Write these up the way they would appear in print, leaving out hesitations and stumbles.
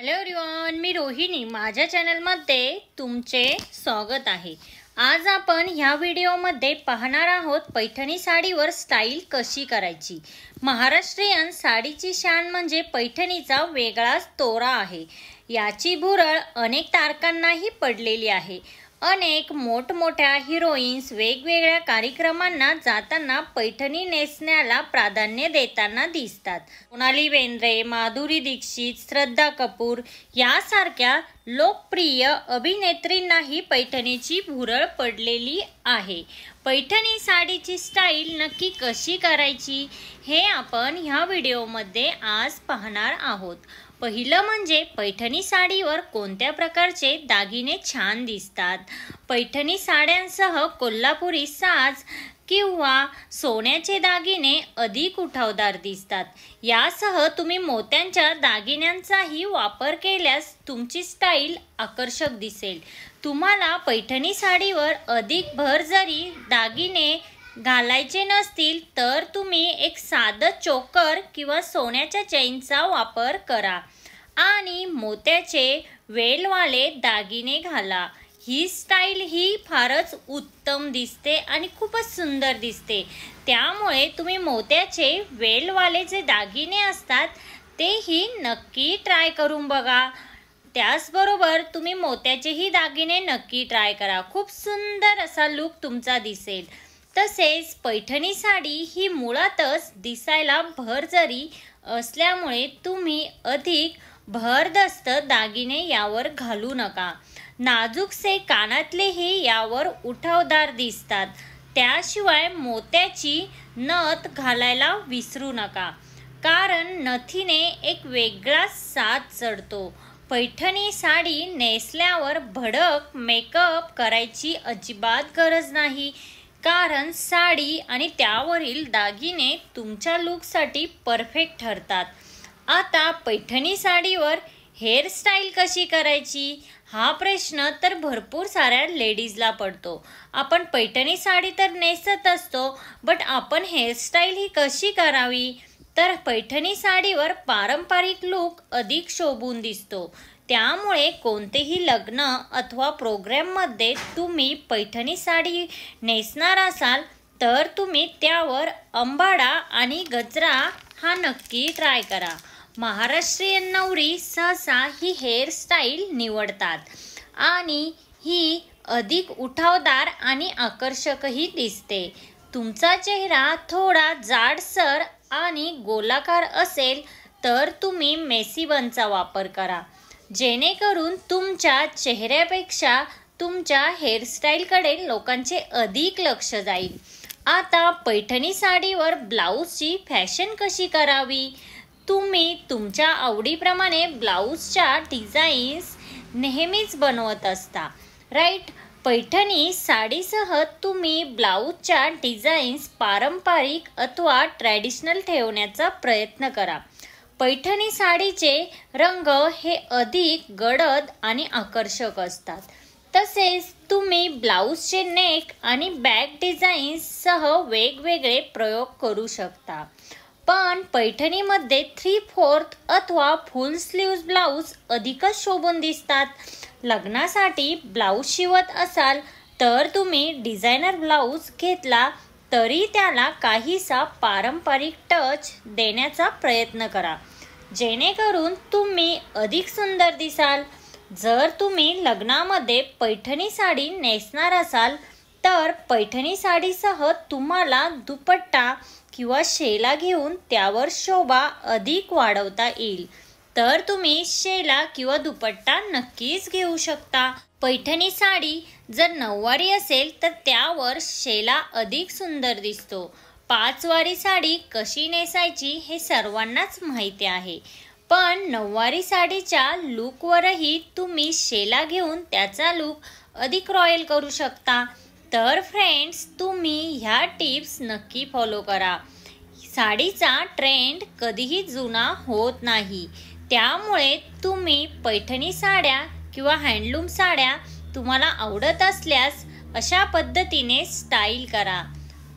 Hello everyone, मी रोहिणी. माझ्या चॅनलमध्ये तुमचे स्वागत आहे. आज आपण ह्या व्हिडिओमध्ये पाहणार आहोत पैठणी साडीवर स्टाईल कशी करायची. महाराष्ट्रीयन साडीची शान म्हणजे पैठणीचा वेगळाच तोरा आहे. याची भुरळ अनेक तारकांनाही पडलेली आहे. अनेक मोठमोठ्या हिरोईन्स वेगवेगळ्या कार्यक्रमांना जाताना पैठणी नेसण्याला प्राधान्य देताना दिसतात. सोनाली बेंद्रे, माधुरी दीक्षित, श्रद्धा कपूर यासारख्या लोकप्रिय अभिनेत्रींनाही पैठणीची भुरळ पडलेली आहे. पैठणी साडीची स्टाईल नक्की कशी करायची हे आपण ह्या व्हिडिओमध्ये आज पाहणार आहोत. पहिलं म्हणजे पैठणी साडीवर कोणत्या प्रकारचे दागिने छान दिसतात. पैठणी साड्यांसह कोल्हापुरी साज किंवा सोन्याचे दागिने अधिक उठावदार दिसतात. यासह तुम्ही मोत्यांच्या दागिन्यांचाही वापर केल्यास तुमची स्टाईल आकर्षक दिसेल. तुम्हाला पैठणी साडीवर अधिक भर जरी दागिने घालायचे नसतील तर तुम्ही एक साधं चोकर किंवा सोन्याच्या चेनचा वापर करा आणि मोत्याचे वेलवाले दागिने घाला. ही स्टाईल ही फारच उत्तम दिसते आणि खूपच सुंदर दिसते. त्यामुळे तुम्ही मोत्याचे वेलवाले जे दागिने असतात तेही नक्की ट्राय करून बघा. त्याचबरोबर तुम्ही मोत्याचेही दागिने नक्की ट्राय करा. खूप सुंदर असा लुक तुमचा दिसेल. तसेच पैठणी साडी ही मुळातच दिसायला भरजरी असल्यामुळे तुम्ही अधिक भरदस्त दागिने यावर घालू नका. नाजूकसे कानातलेही यावर उठावदार दिसतात. त्याशिवाय मोत्याची नथ घालायला विसरू नका, कारण नथीने एक वेगळाच साज चढतो. पैठणी साडी नेसल्यावर भडक मेकअप करायची अजिबात गरज नाही, कारण साडी आणि त्यावरील दागिने तुमच्या लुकसाठी परफेक्ट ठरतात. आता पैठणी साडीवर हेअरस्टाईल कशी करायची हा प्रश्न तर भरपूर साऱ्या लेडीजला पडतो. आपण पैठणी साडी तर नेसत असतो, बट आपण हेअरस्टाईल ही कशी करावी? तर पैठणी साडीवर पारंपरिक लुक अधिक शोभून दिसतो. त्यामुळे कोणतेही लग्न अथवा प्रोग्राममध्ये तुम्ही पैठणी साडी नेसणार असाल तर तुम्ही त्यावर अंबाडा आणि गजरा हा नक्की ट्राय करा. महाराष्ट्रीयन नवरी सहसा ही हेअरस्टाईल निवडतात आणि ही अधिक उठावदार आणि आकर्षकही दिसते. तुमचा चेहरा थोडा जाडसर आणि गोलाकार असेल तर तुम्ही मेसी बनचा वापर करा, जेणेकरून तुमच्या चेहऱ्यापेक्षा तुमच्या हेअरस्टाईलकडे लोकांचे अधिक लक्ष जाईल. आता पैठणी साडीवर ब्लाऊजची फॅशन कशी करावी? तुम्ही तुमच्या आवडीप्रमाणे ब्लाऊजच्या डिझाईन्स नेहमीच बनवत असता, राईट? पैठणी साडीसह तुम्ही ब्लाऊजच्या डिझाईन्स पारंपरिक अथवा ट्रॅडिशनल ठेवण्याचा प्रयत्न करा. पैठणी साडीचे रंग हे अधिक गडद आणि आकर्षक असतात. तसेच तुम्ही ब्लाऊजचे नेक आणि बॅक डिझाईन्ससह वेगवेगळे प्रयोग करू शकता. पण पैठणीमध्ये 3/4 अथवा फुल स्लीव्ज ब्लाऊज अधिकच शोभून दिसतात. लग्नासाठी ब्लाऊज शिवत असाल तर तुम्ही डिझायनर ब्लाऊज घेतला तरी त्याला काहीसा पारंपरिक टच देण्याचा प्रयत्न करा, जेणेकरून तुम्ही अधिक सुंदर दिसाल. जर तुम्ही लग्नामध्ये पैठणी साडी नेसणार असाल तर पैठणी साडीसह तुम्हाला दुपट्टा किंवा शेला घेऊन त्यावर शोभा अधिक वाढवता येईल. तर तुम्ही शेला किंवा दुपट्टा नक्कीच घेऊ शकता. पैठणी साडी जर नऊवारी असेल तर त्यावर शेला अधिक सुंदर दिसतो. 5 वारी साडी कशी नेसायची हे सर्वांनाच माहिती आहे, पण नऊवारी साडीच्या लूकवरही तुम्ही शेला घेऊन त्याचा लूक अधिक रॉयल करू शकता. तर फ्रेंड्स, तुम्ही ह्या टिप्स नक्की फॉलो करा. साडीचा ट्रेंड कधीही जुना होत नाही. त्यामुळे तुम्ही पैठणी साड्या किंवा हँडलूम साड्या तुम्हाला आवडत असल्यास अशा पद्धतीने स्टाईल करा.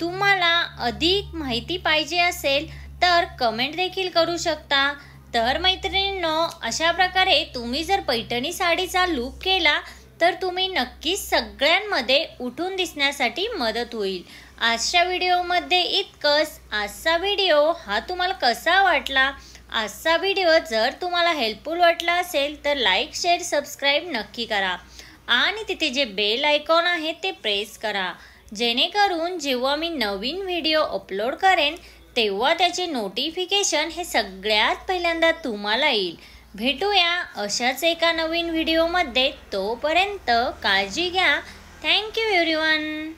तुम्हाला अधिक माहिती पाहिजे असेल तर कमेंट देखील करू शकता. तर मैत्रिणींनो, अशा प्रकारे तुम्ही जर पैठणी साडीचा लूक केला तर तुम्ही नक्कीच सगळ्यांमध्ये उठून दिसण्यासाठी मदत होईल. आजच्या व्हिडिओमध्ये इतकंच. आजचा व्हिडिओ हा तुम्हाला कसा वाटला? आजचा व्हिडिओ जर तुम्हाला हेल्पफुल वाटला असेल तर लाईक, शेअर, सबस्क्राईब नक्की करा आणि तिथे जे बेल आयकॉन आहे ते प्रेस करा, जेणेकरून जेव्हा मी नवीन व्हिडिओ अपलोड करेन तेव्हा त्याचे नोटिफिकेशन हे सगळ्यात पहिल्यांदा तुम्हाला येईल. भेटूया अशाच एका नवीन व्हिडिओमध्ये. तोपर्यंत काळजी घ्या. Thank you everyone.